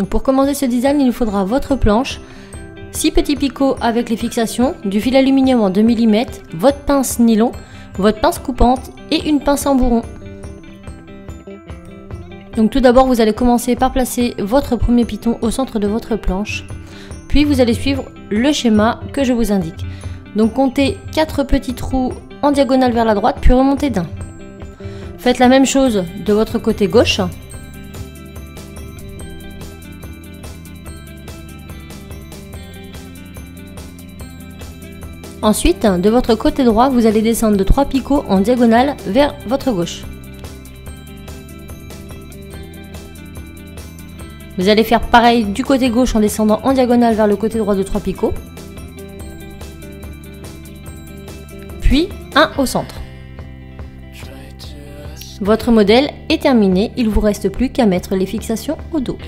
Donc pour commencer ce design, il nous faudra votre planche, 6 petits picots avec les fixations, du fil aluminium en 2 mm, votre pince nylon, votre pince coupante et une pince en bourron. Donc tout d'abord, vous allez commencer par placer votre premier piton au centre de votre planche. Puis vous allez suivre le schéma que je vous indique. Donc comptez 4 petits trous en diagonale vers la droite, puis remontez d'un. Faites la même chose de votre côté gauche. Ensuite, de votre côté droit, vous allez descendre de 3 picots en diagonale vers votre gauche. Vous allez faire pareil du côté gauche en descendant en diagonale vers le côté droit de 3 picots. Puis un au centre. Votre modèle est terminé, il ne vous reste plus qu'à mettre les fixations au dos.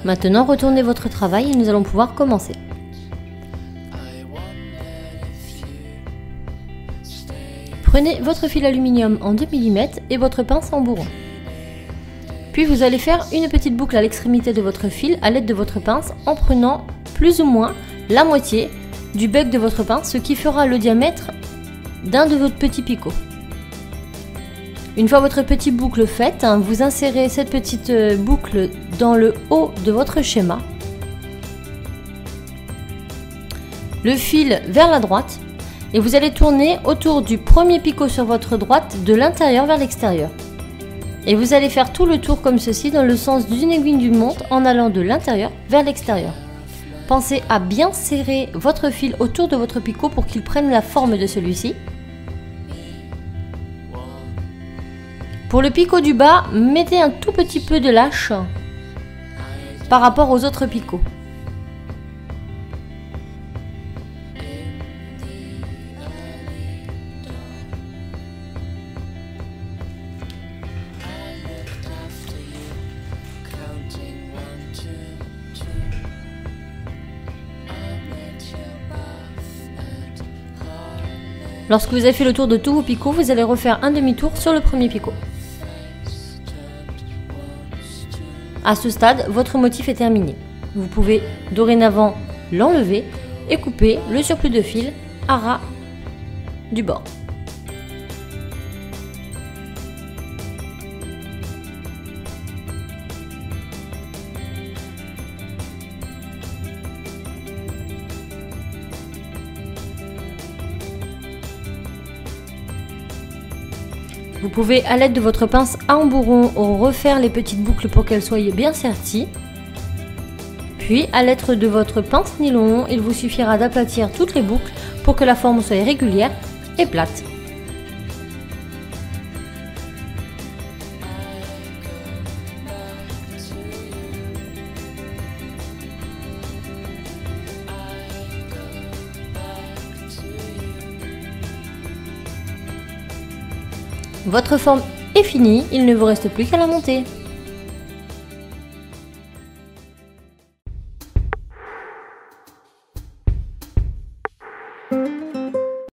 Maintenant, retournez votre travail et nous allons pouvoir commencer. Prenez votre fil aluminium en 2 mm et votre pince en bourron. Puis vous allez faire une petite boucle à l'extrémité de votre fil à l'aide de votre pince en prenant plus ou moins la moitié du bec de votre pince, ce qui fera le diamètre d'un de vos petits picots. Une fois votre petite boucle faite, vous insérez cette petite boucle dans le haut de votre schéma, le fil vers la droite et vous allez tourner autour du premier picot sur votre droite de l'intérieur vers l'extérieur. Et vous allez faire tout le tour comme ceci dans le sens d'une aiguille d'une montre en allant de l'intérieur vers l'extérieur. Pensez à bien serrer votre fil autour de votre picot pour qu'il prenne la forme de celui-ci. Pour le picot du bas, mettez un tout petit peu de lâche par rapport aux autres picots. Lorsque vous avez fait le tour de tous vos picots, vous allez refaire un demi-tour sur le premier picot. À ce stade, votre motif est terminé. Vous pouvez dorénavant l'enlever et couper le surplus de fil à ras du bord. Vous pouvez, à l'aide de votre pince à embourron, refaire les petites boucles pour qu'elles soient bien serties. Puis, à l'aide de votre pince nylon, il vous suffira d'aplatir toutes les boucles pour que la forme soit régulière et plate. Votre forme est finie, il ne vous reste plus qu'à la monter.